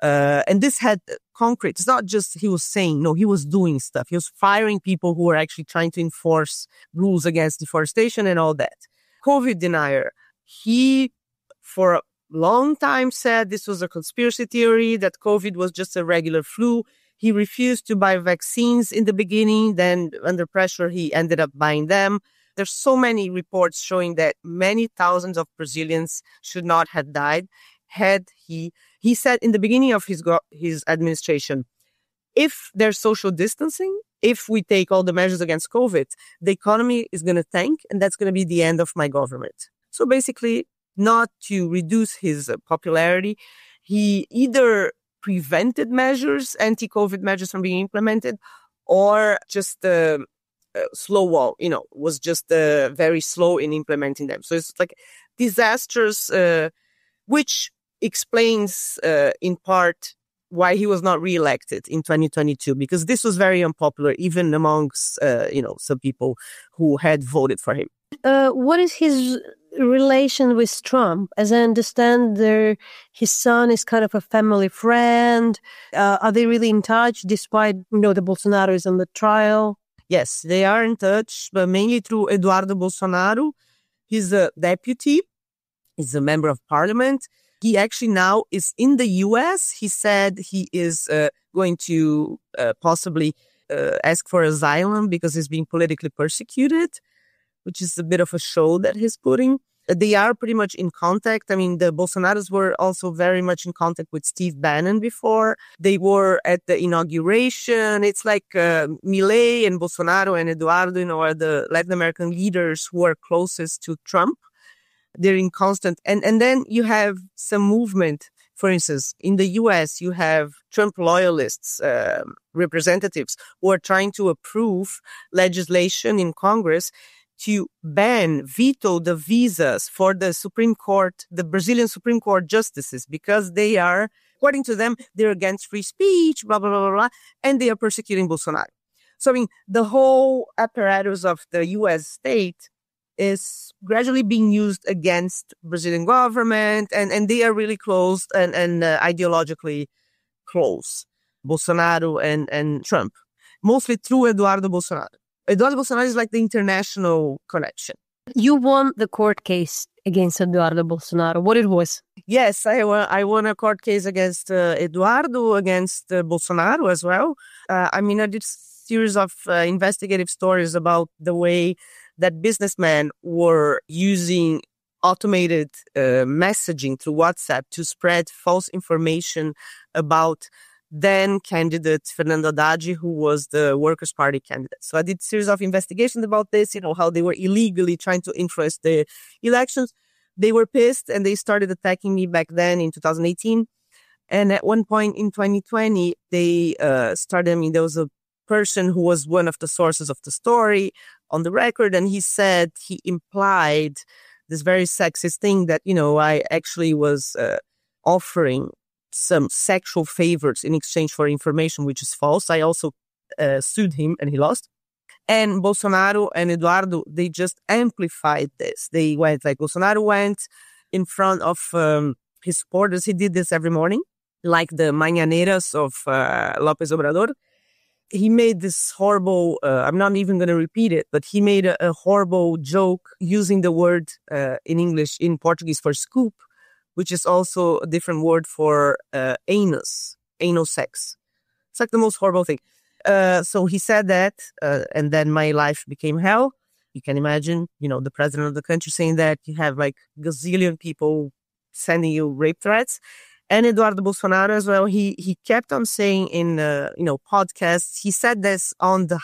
And this had concrete. It's not just he was saying, no, he was doing stuff. He was firing people who were actually trying to enforce rules against deforestation and all that. COVID denier. He, for a long time, said this was a conspiracy theory, that COVID was just a regular flu. He refused to buy vaccines in the beginning. Then under pressure, he ended up buying them. There's so many reports showing that many thousands of Brazilians should not have died had he said in the beginning of his administration, if there's social distancing, if we take all the measures against COVID, the economy is going to tank, and that's going to be the end of my government. So basically, not to reduce his popularity, he either prevented measures, anti-COVID measures from being implemented, or just slow wall, was just very slow in implementing them. So it's like disastrous, which explains in part why he was not reelected in 2022, because this was very unpopular, even amongst, some people who had voted for him. What is his relation with Trump? As I understand, his son is kind of a family friend. Are they really in touch despite, the Bolsonaro is on the trial? Yes, they are in touch, but mainly through Eduardo Bolsonaro. He's a deputy. He's a member of parliament. He actually now is in the U.S. He said he is going to possibly ask for asylum because he's being politically persecuted, which is a bit of a show that he's putting. They are pretty much in contact. I mean, the Bolsonaros were also very much in contact with Steve Bannon before. They were at the inauguration. It's like Milei and Bolsonaro and Eduardo, are the Latin American leaders who are closest to Trump. They're in constant. And then you have some movement. For instance, in the U.S., you have Trump loyalists, representatives who are trying to approve legislation in Congress to veto the visas for the Supreme Court, the Brazilian Supreme Court justices, because they are, according to them, they're against free speech, blah, blah, blah, blah, and they are persecuting Bolsonaro. So, I mean, the whole apparatus of the U.S. state is gradually being used against Brazilian government, and they are really close and ideologically close, Bolsonaro and Trump, mostly through Eduardo Bolsonaro. Eduardo Bolsonaro is like the international connection. You won the court case against Eduardo Bolsonaro. What it was? Yes, I won a court case against Eduardo, against Bolsonaro as well. I did a series of investigative stories about the way that businessmen were using automated messaging through WhatsApp to spread false information about then candidate Fernando Haddad, who was the Workers' Party candidate. So I did a series of investigations about this, how they were illegally trying to influence the elections. They were pissed and they started attacking me back then in 2018. And at one point in 2020, they there was a person who was one of the sources of the story on the record, and he implied this very sexist thing that, I actually was offering some sexual favors in exchange for information, which is false. I also sued him and he lost. And Bolsonaro and Eduardo, they just amplified this. Bolsonaro went in front of his supporters. He did this every morning, like the mañaneras of López Obrador. He made this horrible, I'm not even going to repeat it, but he made a horrible joke using the word in Portuguese for scoop, which is also a different word for anal sex. It's like the most horrible thing. So he said that, and then my life became hell. You can imagine, the president of the country saying that. You have like gazillion people sending you rape threats. And Eduardo Bolsonaro as well, he kept on saying in, podcasts, he said this on the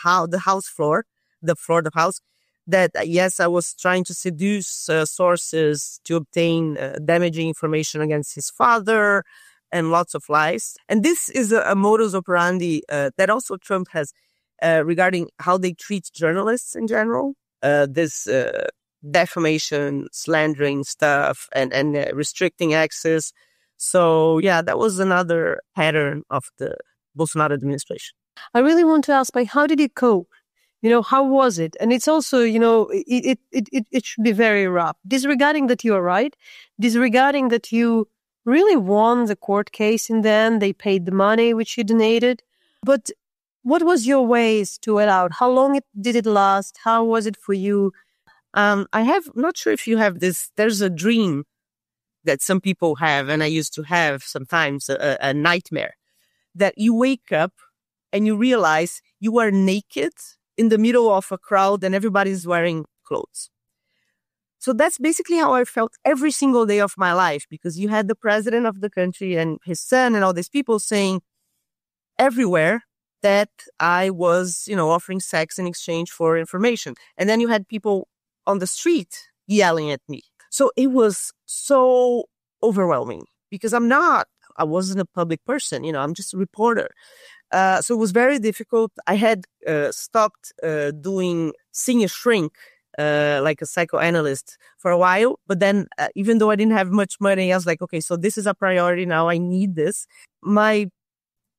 floor of the house, that, yes, I was trying to seduce sources to obtain damaging information against his father and lots of lies. And this is a modus operandi that also Trump has regarding how they treat journalists in general. This defamation, slandering stuff, and restricting access. So, yeah, that was another pattern of the Bolsonaro administration. I really want to ask, how did he cope? How was it? And it's also, it should be very rough. Disregarding that you are right, disregarding that you really won the court case in the end, they paid the money which you donated. But what was your ways to it out? How long did it last? How was it for you? Not sure if you have this, there's a dream that some people have, and I used to have sometimes a nightmare, that you wake up and you realize you are naked in the middle of a crowd and everybody's wearing clothes. So that's basically how I felt every single day of my life, because you had the president of the country and his son and all these people saying everywhere that I was, offering sex in exchange for information. And then you had people on the street yelling at me. So it was so overwhelming because I wasn't a public person, I'm just a reporter. So it was very difficult. I had stopped seeing a shrink, like a psychoanalyst for a while. But then even though I didn't have much money, I was like, okay, so this is a priority now. I need this. My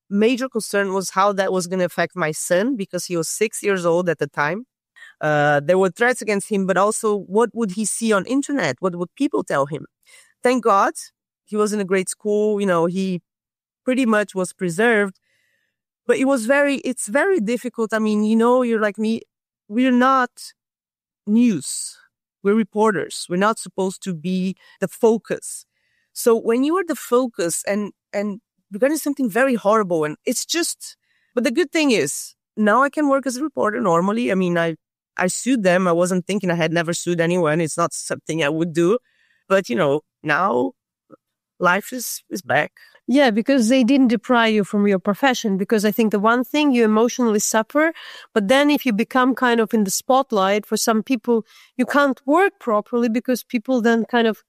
major concern was how that was going to affect my son, because he was 6 years old at the time. There were threats against him, but also what would he see on internet? What would people tell him? Thank God he was in a great school. He pretty much was preserved, but it's very difficult. I mean, you're like me. We're not news. We're reporters. We're not supposed to be the focus. So when you are the focus and regarding something very horrible, and but the good thing is now I can work as a reporter normally. I mean, I sued them. I wasn't thinking, I had never sued anyone. It's not something I would do. But, now life is back. Yeah, because they didn't deprive you from your profession. Because I think the one thing, you emotionally suffer. But then if you become kind of in the spotlight, for some people, you can't work properly because people then kind of,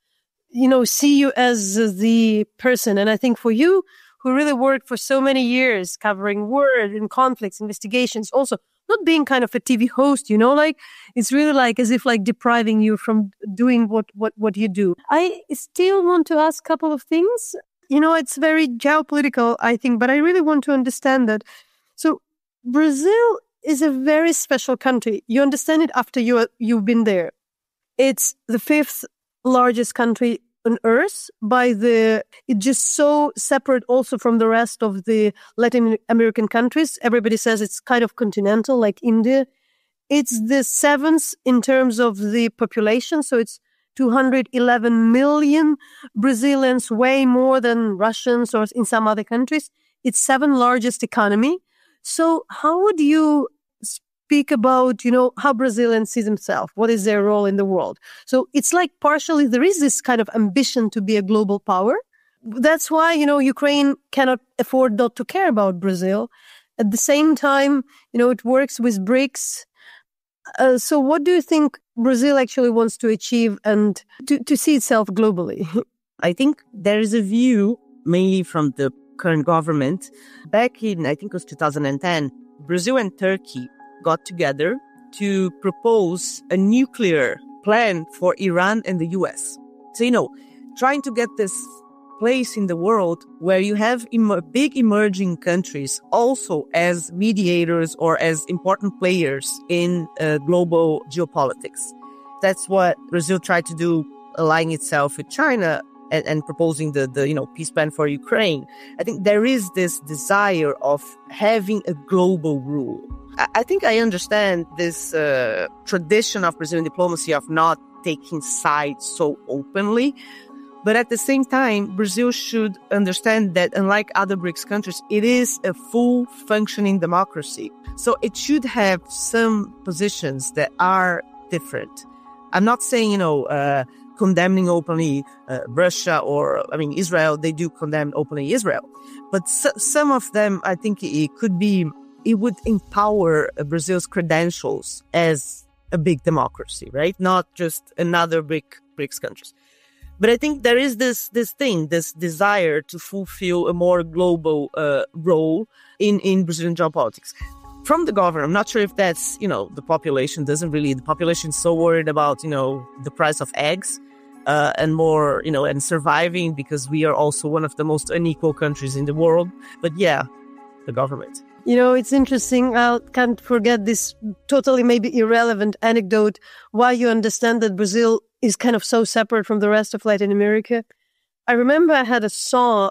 see you as the person. And I think for you, who really worked for so many years covering wars and conflicts, investigations, also not being kind of a TV host, it's really like as if like depriving you from doing what you do. I still want to ask a couple of things. It's very geopolitical, I think, but I really want to understand that. So Brazil is a very special country. You understand it after you've been there. It's the 5th largest country on earth it's just so separate also from the rest of the Latin American countries. Everybody says it's kind of continental like India. It's the 7th in terms of the population. So it's 211 million Brazilians, way more than Russians or in some other countries. It's 7th largest economy. So how would you speak about, how Brazilians see themselves? What is their role in the world? So it's like partially there is this kind of ambition to be a global power. That's why, Ukraine cannot afford not to care about Brazil. At the same time, it works with BRICS. So what do you think Brazil actually wants to achieve and to see itself globally? I think there is a view, mainly from the current government. Back in, I think it was 2010, Brazil and Turkey got together to propose a nuclear plan for Iran and the US. So, trying to get this place in the world where you have big emerging countries also as mediators or as important players in global geopolitics. That's what Brazil tried to do, aligning itself with China and proposing the peace plan for Ukraine. I think there is this desire of having a global rule. I think I understand this tradition of Brazilian diplomacy of not taking sides so openly. But at the same time, Brazil should understand that unlike other BRICS countries, it is a full functioning democracy. So it should have some positions that are different. I'm not saying, condemning openly Russia or, Israel. They do condemn openly Israel. But some of them, I think it would empower Brazil's credentials as a big democracy, right? Not just another BRICS countries. But I think there is this desire to fulfill a more global role in Brazilian geopolitics. From the government, I'm not sure if that's, the population the population is so worried about, the price of eggs and more, and surviving because we are also one of the most unequal countries in the world. But yeah, the government. It's interesting. I can't forget this totally maybe irrelevant anecdote why you understand that Brazil is kind of so separate from the rest of Latin America. I remember I had a song,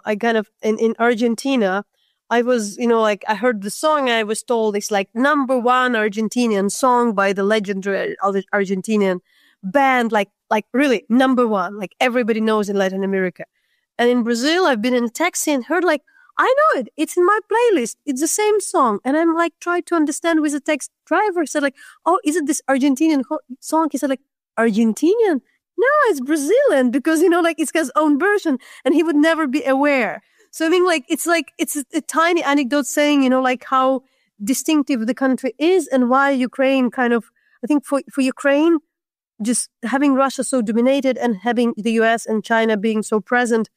in Argentina, I was, I heard the song and I was told it's like number one Argentinian song by the legendary Argentinian band, like really number one, like everybody knows in Latin America. And in Brazil, I've been in a taxi and heard like, I know it. It's in my playlist. It's the same song. And I'm like, trying to understand with the taxi driver. I said like, oh, is it this Argentinian song? He said like, Argentinian? No, it's Brazilian because, it's got its own version and he would never be aware. So I mean, it's a tiny anecdote saying, how distinctive the country is and why Ukraine I think for Ukraine, just having Russia so dominated and having the US and China being so present,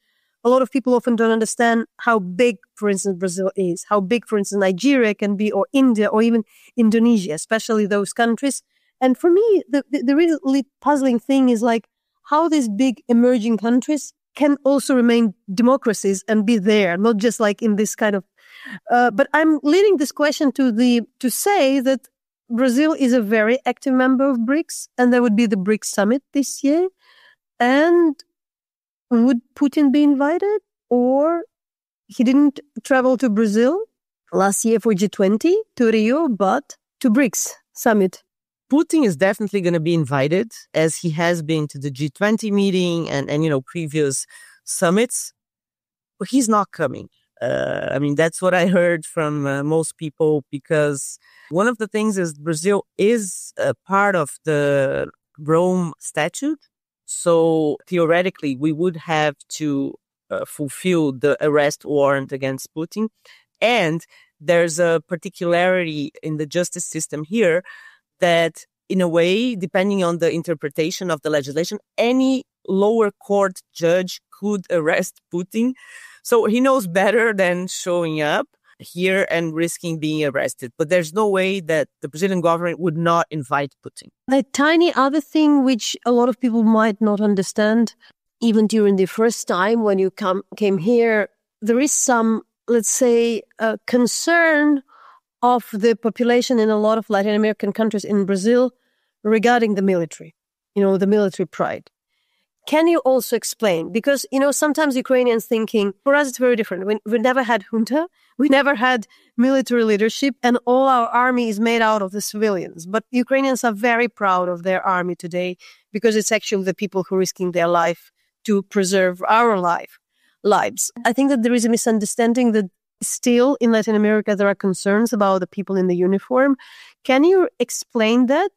a lot of people often don't understand how big, for instance, Brazil is, how big, for instance, Nigeria can be, or India, or even Indonesia, especially those countries. And for me, the really puzzling thing is like how these big emerging countries can also remain democracies and be there, not just like in this kind of. But I'm leading this question to say that Brazil is a very active member of BRICS, and there would be the BRICS summit this year. And would Putin be invited, or he didn't travel to Brazil last year for G20 to Rio, but to BRICS summit? Putin is definitely going to be invited, as he has been to the G20 meeting and previous summits, but he's not coming. That's what I heard from most people, because one of the things is Brazil is a part of the Rome Statute. So theoretically, we would have to fulfill the arrest warrant against Putin. And there's a particularity in the justice system here that, in a way, depending on the interpretation of the legislation, any lower court judge could arrest Putin. So he knows better than showing up here and risking being arrested. But there's no way that the Brazilian government would not invite Putin. A tiny other thing which a lot of people might not understand, even during the first time when you came here, there is some, let's say, concern of the population in a lot of Latin American countries in Brazil regarding the military, the military pride. Can you also explain? Because, sometimes Ukrainians thinking, for us, it's very different. We never had junta. We never had military leadership, and all our army is made out of the civilians. But Ukrainians are very proud of their army today because it's actually the people who are risking their life to preserve our lives. I think that there is a misunderstanding that still in Latin America, there are concerns about the people in the uniform. Can you explain that?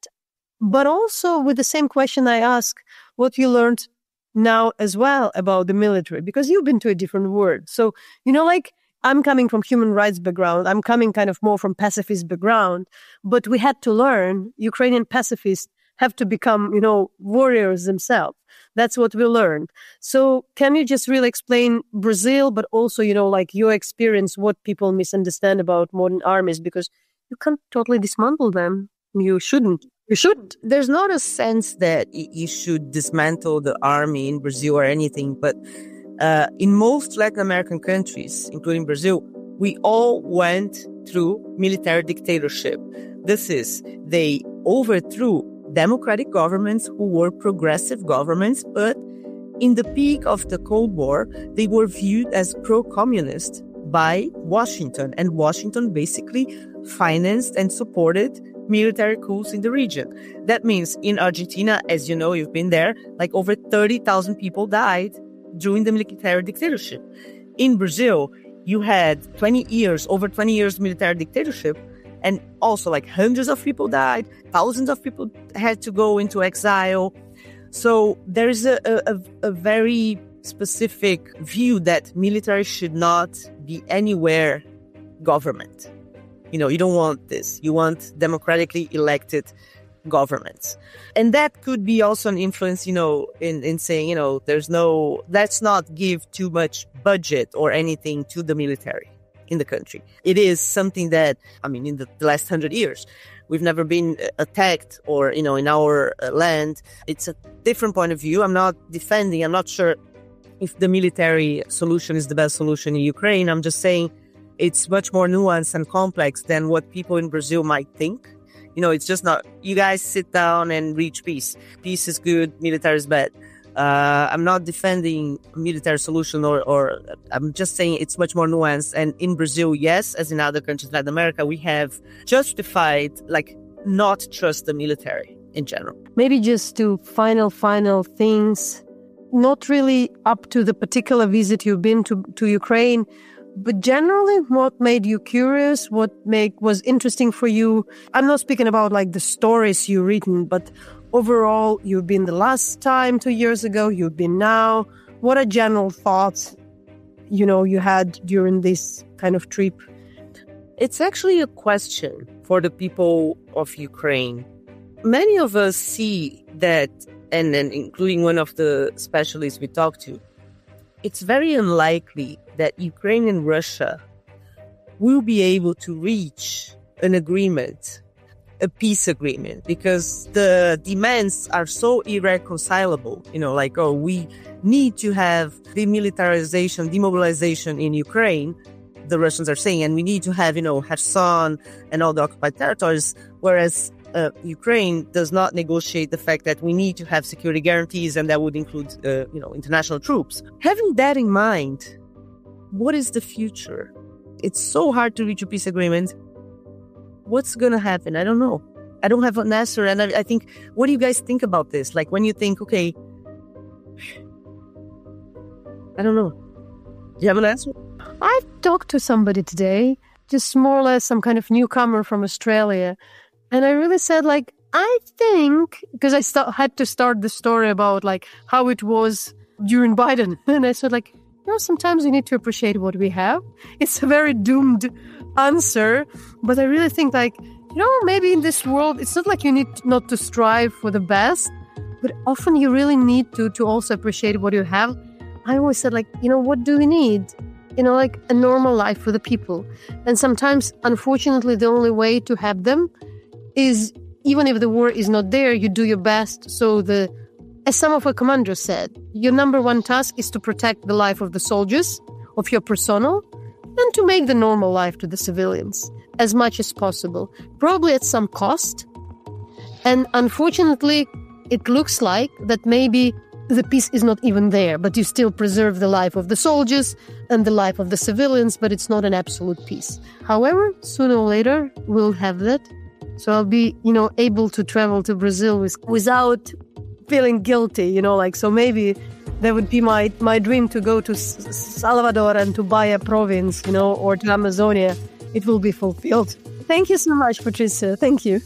But also with the same question I ask, what you learned now as well about the military, because you've been to a different world. So, I'm coming from human rights background. I'm coming kind of more from pacifist background, but we had to learn Ukrainian pacifists have to become, warriors themselves. That's what we learned. So can you just really explain Brazil, but also, your experience, what people misunderstand about modern armies, because you can't totally dismantle them. You shouldn't. There's not a sense that you should dismantle the army in Brazil or anything, but in most Latin American countries, including Brazil, we all went through military dictatorship. This is, they overthrew democratic governments who were progressive governments, but in the peak of the Cold War, they were viewed as pro-communist by Washington, and Washington basically financed and supported military coups in the region. That means in Argentina, as you know, you've been there, like over 30,000 people died during the military dictatorship. In Brazil, you had over 20 years military dictatorship, and also like hundreds of people died, thousands of people had to go into exile. So there is a very specific view that military should not be anywhere government. You don't want this. You want democratically elected governments. And that could be also an influence, in saying, let's not give too much budget or anything to the military in the country. It is something that, in the last 100 years, we've never been attacked or, in our land. It's a different point of view. I'm not sure if the military solution is the best solution in Ukraine. I'm just saying it's much more nuanced and complex than what people in Brazil might think. It's just not, you guys sit down and reach peace. Peace is good, military is bad. I'm not defending a military solution or I'm just saying it's much more nuanced. And in Brazil, yes, as in other countries like America, we have justified, not trust the military in general. Maybe just to final things, not really up to the particular visit you've been to Ukraine, but generally, what made you curious? What was interesting for you? I'm not speaking about the stories you've written, but overall, you've been the last time 2 years ago, you've been now. What are general thoughts, you had during this kind of trip? It's actually a question for the people of Ukraine. Many of us see that, and including one of the specialists we talked to, it's very unlikely that Ukraine and Russia will be able to reach an agreement, a peace agreement, because the demands are so irreconcilable. We need to have demilitarization, demobilization in Ukraine, the Russians are saying, and we need to have, Kherson and all the occupied territories, whereas Ukraine does not negotiate the fact that we need to have security guarantees, and that would include, international troops. Having that in mind, what is the future? It's so hard to reach a peace agreement. What's going to happen? I don't know. I don't have an answer. And I think, what do you guys think about this? When you think, okay, I don't know. Do you have an answer? I've talked to somebody today, just more or less some kind of newcomer from Australia. And I really said, I think, because I had to start the story about, how it was during Biden. And I said, sometimes we need to appreciate what we have. It's a very doomed answer. But I really think, maybe in this world, it's not you need not to strive for the best, but often you really need to also appreciate what you have. I always said, what do we need? A normal life for the people. And sometimes, unfortunately, the only way to have them is, even if the war is not there, you do your best. So as some of our commanders said, your number one task is to protect the life of the soldiers, of your personnel, and to make the normal life to the civilians as much as possible, probably at some cost. And unfortunately, it looks like that maybe the peace is not even there, but you still preserve the life of the soldiers and the life of the civilians, but it's not an absolute peace. However, sooner or later, we'll have that. So I'll be, able to travel to Brazil without feeling guilty, so maybe that would be my dream, to go to Salvador and to buy a province, or to Amazonia. It will be fulfilled. Thank you so much, Patricia. Thank you.